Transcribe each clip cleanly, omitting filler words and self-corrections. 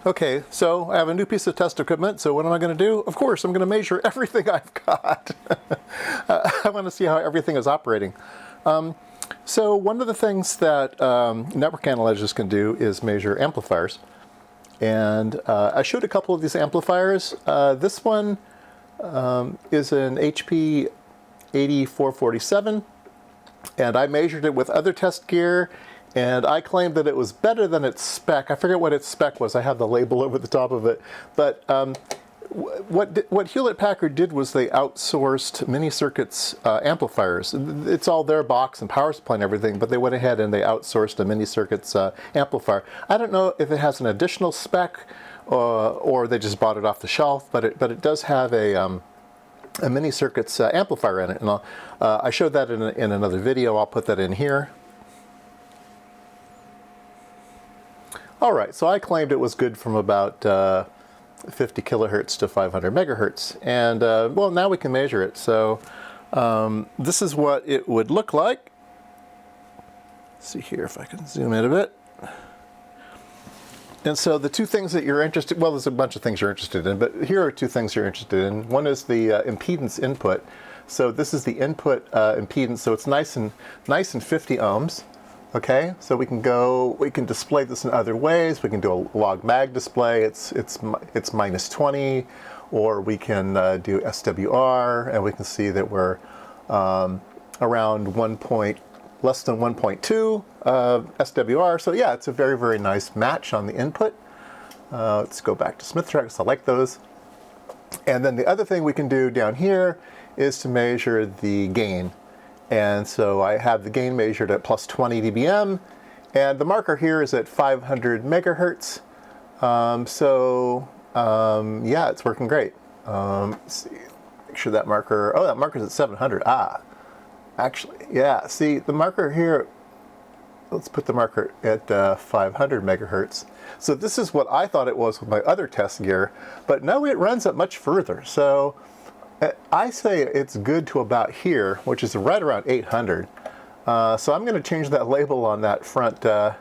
Okay, so I have a new piece of test equipment, so what am I going to do? Of course, I'm going to measure everything I've got. I want to see how everything is operating. So one of the things that network analyzers can do is measure amplifiers. And I showed a couple of these amplifiers. This one is an HP 8447, and I measured it with other test gear, and I claimed that it was better than its spec. I forget what its spec was. I have the label over the top of it. But what Hewlett-Packard did was they outsourced mini circuits amplifiers. It's all their box and power supply and everything, but they went ahead and they outsourced a mini circuits amplifier. I don't know if it has an additional spec or they just bought it off the shelf, but it does have a mini circuits amplifier in it. And I showed that in another video. I'll put that in here. All right, so I claimed it was good from about 50 kilohertz to 500 megahertz. And well, now we can measure it. So this is what it would look like. Let's see here if I can zoom in a bit. And so the two things that you're interested, well, there's a bunch of things you're interested in, but here are two things you're interested in. One is the impedance input. So this is the input impedance. So it's nice and 50 ohms. Okay, so we can display this in other ways. We can do a log mag display. It's minus 20, or we can do SWR, and we can see that we're around less than 1.2 SWR. So yeah, it's a very, very nice match on the input. Let's go back to Smith chart because I like those. And then the other thing we can do down here is to measure the gain. And so I have the gain measured at plus 20 dBm, and the marker here is at 500 megahertz. Yeah, it's working great. Let's see, make sure that marker, oh, that marker's at 700. Actually, yeah, see the marker here, let's put the marker at 500 megahertz. So this is what I thought it was with my other test gear, but no, it runs up much further. So I say it's good to about here, which is right around 800. So I'm going to change that label on that front. How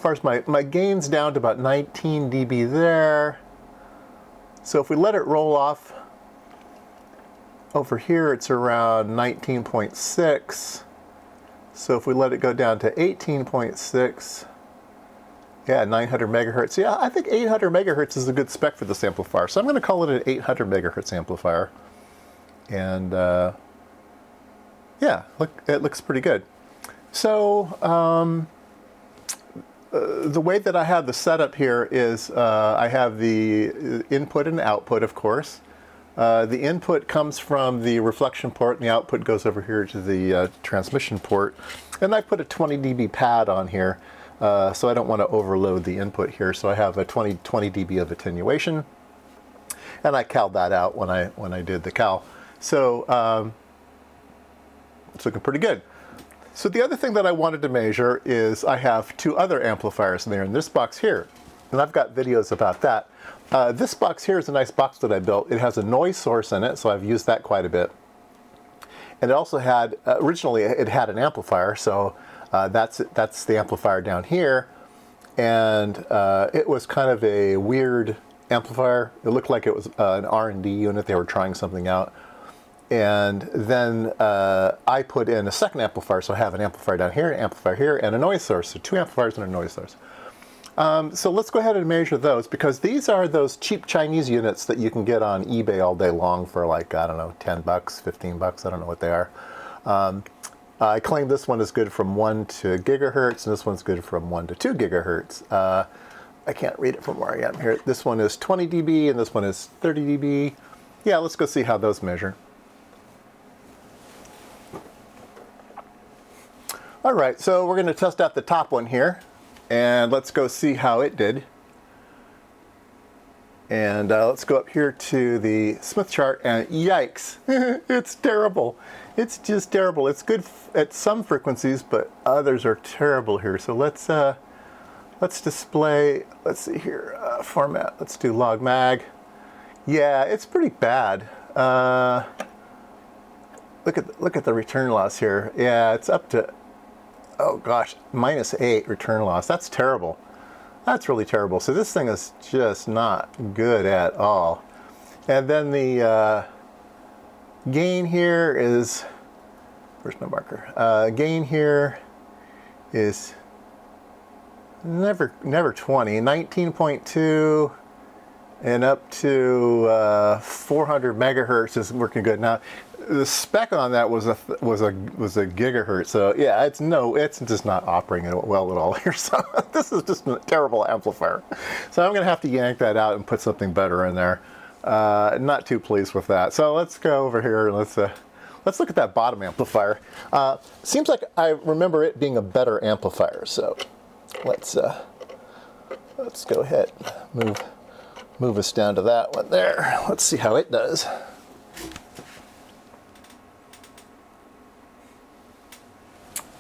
far is my gain's down to about 19 dB there. So if we let it roll off over here, it's around 19.6. So if we let it go down to 18.6, yeah, 900 megahertz. Yeah, I think 800 megahertz is a good spec for this amplifier. So I'm going to call it an 800 megahertz amplifier. And yeah, look, it looks pretty good. So the way that I have the setup here is I have the input and output, of course. The input comes from the reflection port, and the output goes over here to the transmission port. And I put a 20 dB pad on here. So I don't want to overload the input here. So I have a 20 dB of attenuation, and I cal'd that out when I did the cal. So it's looking pretty good. So the other thing that I wanted to measure is I have two other amplifiers in there in this box here, and I've got videos about that. This box here is a nice box that I built. It has a noise source in it, so I've used that quite a bit. And it also had, originally it had an amplifier, so that's the amplifier down here, and it was kind of a weird amplifier. It looked like it was an R&D unit. They were trying something out, and then I put in a second amplifier. So I have an amplifier down here, an amplifier here, and a noise source. So two amplifiers and a noise source. So let's go ahead and measure those, because these are those cheap Chinese units that you can get on eBay all day long for, like, I don't know, 10 bucks, 15 bucks. I don't know what they are. I claim this one is good from 1 to gigahertz, and this one's good from 1 to 2 gigahertz. I can't read it from where I am here. This one is 20 dB, and this one is 30 dB. Yeah, let's go see how those measure. All right, so we're going to test out the top one here, and let's go see how it did. And let's go up here to the Smith chart, and yikes, it's terrible. It's just terrible. It's good at some frequencies, but others are terrible here. So let's display, let's see here, format, let's do log mag. Yeah, it's pretty bad. Look at the return loss here. Yeah, it's up to, oh gosh, -8 return loss. That's terrible. That's really terrible. So this thing is just not good at all. And then the gain here is, where's my marker? Gain here is never 20, 19.2 and up to 400 megahertz is working good. Now, the spec on that was a gigahertz. So yeah, it's just not operating well at all here. So this is just a terrible amplifier. So I'm going to have to yank that out and put something better in there. Not too pleased with that. So let's go over here and let's look at that bottom amplifier. Seems like I remember it being a better amplifier. So let's go ahead, move us down to that one there. Let's see how it does.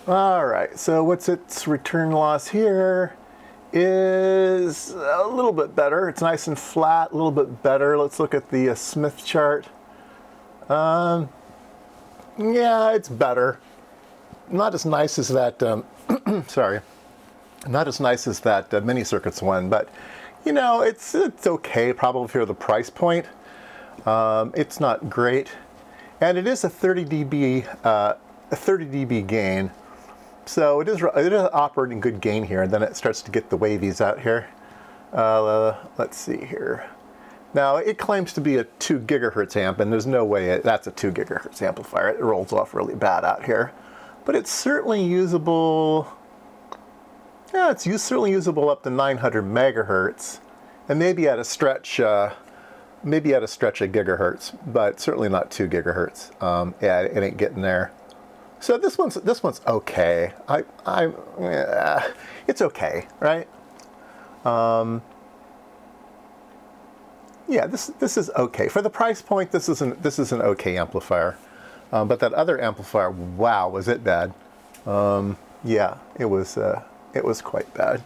All right, so what's its return loss here is a little bit better. It's nice and flat, a little bit better. Let's look at the Smith chart. Yeah, it's better. Not as nice as that, sorry, not as nice as that mini circuits one, but you know, it's okay, probably for the price point. It's not great. And it is a 30 dB gain. So it is operating good gain here, and then it starts to get the wavies out here. Let's see here. Now it claims to be a 2 gigahertz amp, and there's no way that's a 2 gigahertz amplifier. It rolls off really bad out here, but it's certainly usable. Yeah, it's certainly usable up to 900 megahertz, and maybe at a stretch, a gigahertz, but certainly not 2 gigahertz. Yeah, it ain't getting there. So this one's okay. It's okay, right? Yeah, this is okay for the price point. This is an okay amplifier, but that other amplifier, wow, was it bad? Yeah, it was quite bad.